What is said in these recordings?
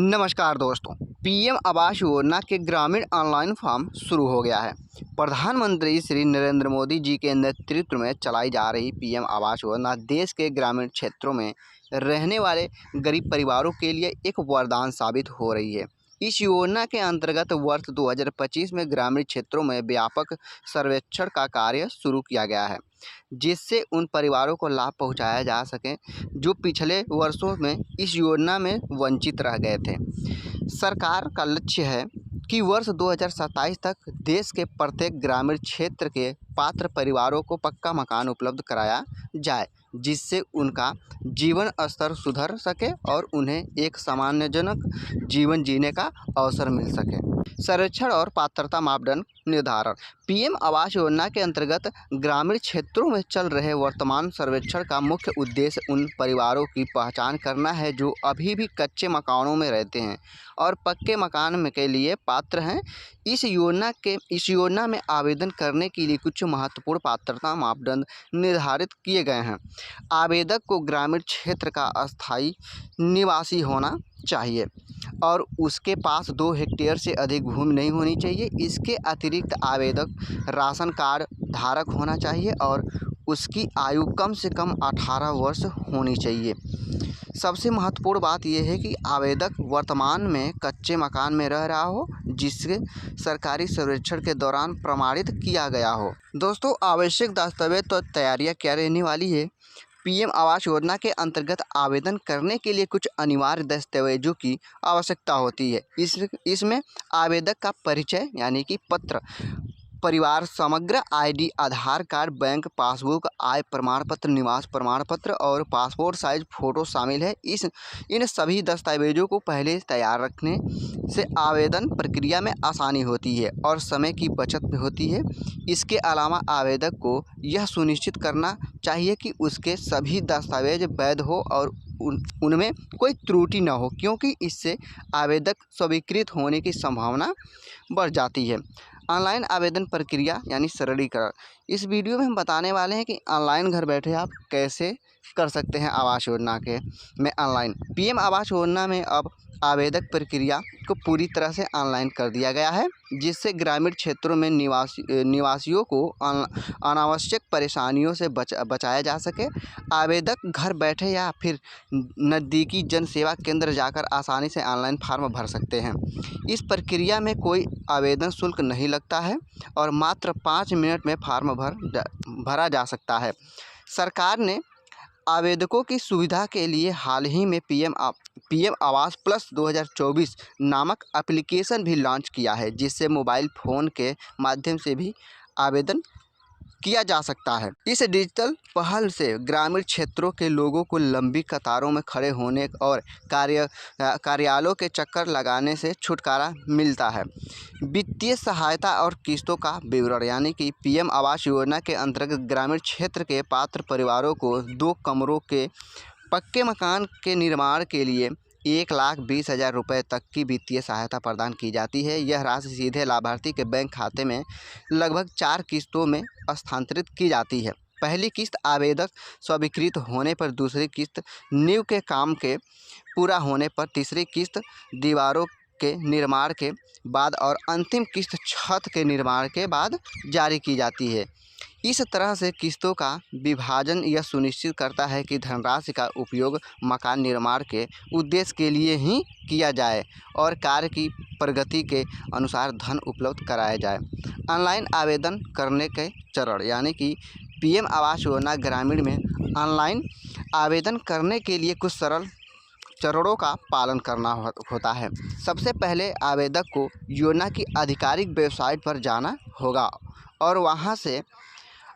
नमस्कार दोस्तों, पीएम आवास योजना के ग्रामीण ऑनलाइन फॉर्म शुरू हो गया है। प्रधानमंत्री श्री नरेंद्र मोदी जी के नेतृत्व में चलाई जा रही पीएम आवास योजना देश के ग्रामीण क्षेत्रों में रहने वाले गरीब परिवारों के लिए एक वरदान साबित हो रही है। इस योजना के अंतर्गत वर्ष 2025 में ग्रामीण क्षेत्रों में व्यापक सर्वेक्षण का कार्य शुरू किया गया है, जिससे उन परिवारों को लाभ पहुंचाया जा सके जो पिछले वर्षों में इस योजना में वंचित रह गए थे। सरकार का लक्ष्य है कि वर्ष 2027 तक देश के प्रत्येक ग्रामीण क्षेत्र के पात्र परिवारों को पक्का मकान उपलब्ध कराया जाए, जिससे उनका जीवन स्तर सुधर सके और उन्हें एक सम्मानजनक जीवन जीने का अवसर मिल सके। सर्वेक्षण और पात्रता मापदंड निर्धारण। पीएम आवास योजना के अंतर्गत ग्रामीण क्षेत्रों में चल रहे वर्तमान सर्वेक्षण का मुख्य उद्देश्य उन परिवारों की पहचान करना है जो अभी भी कच्चे मकानों में रहते हैं और पक्के मकान के लिए पात्र हैं। इस योजना में आवेदन करने के लिए कुछ महत्वपूर्ण पात्रता मापदंड निर्धारित किए गए हैं। आवेदक को ग्रामीण क्षेत्र का अस्थायी निवासी होना चाहिए और उसके पास 2 हेक्टेयर से अधिक भूमि नहीं होनी चाहिए। इसके अतिरिक्त आवेदक राशन कार्ड धारक होना चाहिए और उसकी आयु कम से कम 18 वर्ष होनी चाहिए। सबसे महत्वपूर्ण बात यह है कि आवेदक वर्तमान में कच्चे मकान में रह रहा हो, जिससे सरकारी सर्वेक्षण के दौरान प्रमाणित किया गया हो। दोस्तों, आवश्यक दस्तावेज तो तैयारियां क्या रहने वाली है। पीएम आवास योजना के अंतर्गत आवेदन करने के लिए कुछ अनिवार्य दस्तावेजों की आवश्यकता होती है। इसमें आवेदक का परिचय यानी कि पत्र, परिवार समग्र आईडी, आधार कार्ड, बैंक पासबुक, आय प्रमाण पत्र, निवास प्रमाण पत्र और पासपोर्ट साइज फ़ोटो शामिल है। इन सभी दस्तावेजों को पहले तैयार रखने से आवेदन प्रक्रिया में आसानी होती है और समय की बचत होती है। इसके अलावा आवेदक को यह सुनिश्चित करना चाहिए कि उसके सभी दस्तावेज वैध हो और उनमें कोई त्रुटि न हो, क्योंकि इससे आवेदक स्वीकृत होने की संभावना बढ़ जाती है। ऑनलाइन आवेदन प्रक्रिया यानी सरलीकरण। इस वीडियो में हम बताने वाले हैं कि ऑनलाइन घर बैठे आप कैसे कर सकते हैं आवास योजना में ऑनलाइन। पीएम आवास योजना में अब आवेदक प्रक्रिया को पूरी तरह से ऑनलाइन कर दिया गया है, जिससे ग्रामीण क्षेत्रों में निवासियों को अनावश्यक परेशानियों से बचाया जा सके। आवेदक घर बैठे या फिर नज़दीकी जन सेवा केंद्र जाकर आसानी से ऑनलाइन फॉर्म भर सकते हैं। इस प्रक्रिया में कोई आवेदन शुल्क नहीं लगता है और मात्र 5 मिनट में फॉर्म भरा जा सकता है। सरकार ने आवेदकों की सुविधा के लिए हाल ही में पीएम आवास प्लस 2024 नामक एप्लीकेशन भी लॉन्च किया है, जिससे मोबाइल फ़ोन के माध्यम से भी आवेदन किया जा सकता है। इस डिजिटल पहल से ग्रामीण क्षेत्रों के लोगों को लंबी कतारों में खड़े होने और कार्यालयों के चक्कर लगाने से छुटकारा मिलता है। वित्तीय सहायता और किस्तों का विवरण यानी कि पीएम आवास योजना के अंतर्गत ग्रामीण क्षेत्र के पात्र परिवारों को 2 कमरों के पक्के मकान के निर्माण के लिए 1,20,000 रुपये तक की वित्तीय सहायता प्रदान की जाती है। यह राशि सीधे लाभार्थी के बैंक खाते में लगभग 4 किस्तों में स्थानांतरित की जाती है। पहली किस्त आवेदक स्वीकृत होने पर, दूसरी किस्त नींव के काम के पूरा होने पर, तीसरी किस्त दीवारों के निर्माण के बाद और अंतिम किस्त छत के निर्माण के बाद जारी की जाती है। इस तरह से किस्तों का विभाजन यह सुनिश्चित करता है कि धनराशि का उपयोग मकान निर्माण के उद्देश्य के लिए ही किया जाए और कार्य की प्रगति के अनुसार धन उपलब्ध कराया जाए। ऑनलाइन आवेदन करने के चरण यानी कि पीएम आवास योजना ग्रामीण में ऑनलाइन आवेदन करने के लिए कुछ सरल चरणों का पालन करना होता है। सबसे पहले आवेदक को योजना की आधिकारिक वेबसाइट पर जाना होगा और वहां से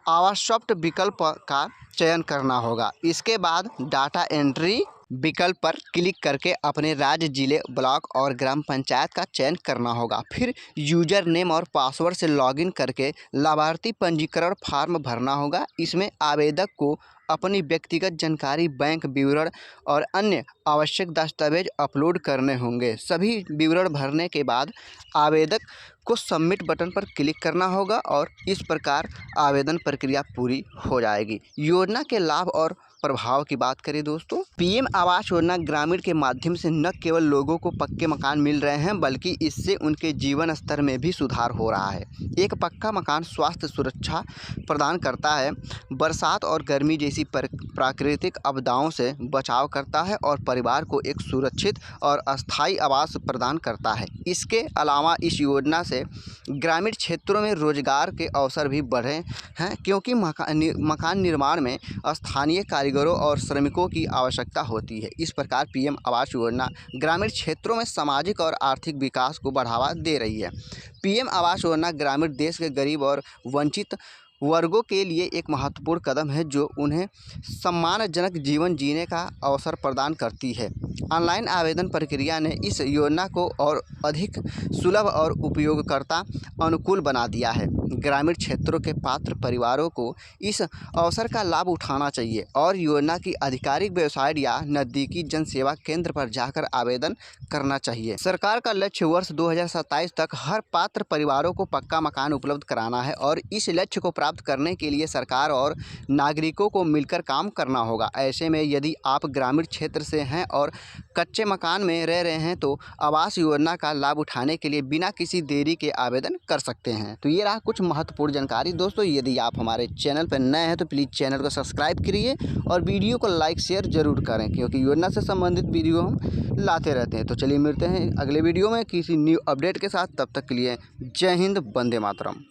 आवास सॉफ्ट विकल्प का चयन करना होगा। इसके बाद डाटा एंट्री विकल्प पर क्लिक करके अपने राज्य, जिले, ब्लॉक और ग्राम पंचायत का चयन करना होगा। फिर यूजर नेम और पासवर्ड से लॉगिन करके लाभार्थी पंजीकरण फॉर्म भरना होगा। इसमें आवेदक को अपनी व्यक्तिगत जानकारी, बैंक विवरण और अन्य आवश्यक दस्तावेज अपलोड करने होंगे। सभी विवरण भरने के बाद आवेदक को सबमिट बटन पर क्लिक करना होगा और इस प्रकार आवेदन प्रक्रिया पूरी हो जाएगी। योजना के लाभ और प्रभाव की बात करें दोस्तों, पीएम आवास योजना ग्रामीण के माध्यम से न केवल लोगों को पक्के मकान मिल रहे हैं बल्कि इससे उनके जीवन स्तर में भी सुधार हो रहा है। एक पक्का मकान स्वास्थ्य सुरक्षा प्रदान करता है, बरसात और गर्मी जैसी प्राकृतिक आपदाओं से बचाव करता है और परिवार को एक सुरक्षित और अस्थायी आवास प्रदान करता है। इसके अलावा इस योजना से ग्रामीण क्षेत्रों में रोजगार के अवसर भी बढ़े हैं, क्योंकि मकान निर्माण में स्थानीय कारीगरों और श्रमिकों की आवश्यकता होती है। इस प्रकार पीएम आवास योजना ग्रामीण क्षेत्रों में सामाजिक और आर्थिक विकास को बढ़ावा दे रही है। पीएम आवास योजना ग्रामीण देश के गरीब और वंचित वर्गों के लिए एक महत्वपूर्ण कदम है जो उन्हें सम्मानजनक जीवन जीने का अवसर प्रदान करती है। ऑनलाइन आवेदन प्रक्रिया ने इस योजना को और अधिक सुलभ और उपयोगकर्ता अनुकूल बना दिया है। ग्रामीण क्षेत्रों के पात्र परिवारों को इस अवसर का लाभ उठाना चाहिए और योजना की आधिकारिक वेबसाइट या नज़दीकी जन सेवा केंद्र पर जाकर आवेदन करना चाहिए। सरकार का लक्ष्य वर्ष 2027 तक हर पात्र परिवारों को पक्का मकान उपलब्ध कराना है और इस लक्ष्य को प्राप्त करने के लिए सरकार और नागरिकों को मिलकर काम करना होगा। ऐसे में यदि आप ग्रामीण क्षेत्र से हैं और कच्चे मकान में रह रहे हैं तो आवास योजना का लाभ उठाने के लिए बिना किसी देरी के आवेदन कर सकते हैं। तो ये रहा कुछ महत्वपूर्ण जानकारी दोस्तों। यदि आप हमारे चैनल पर नए हैं तो प्लीज़ चैनल को सब्सक्राइब करिए और वीडियो को लाइक शेयर जरूर करें, क्योंकि योजना से संबंधित वीडियो हम लाते रहते हैं। तो चलिए मिलते हैं अगले वीडियो में किसी न्यू अपडेट के साथ। तब तक के लिए जय हिंद, वंदे मातरम।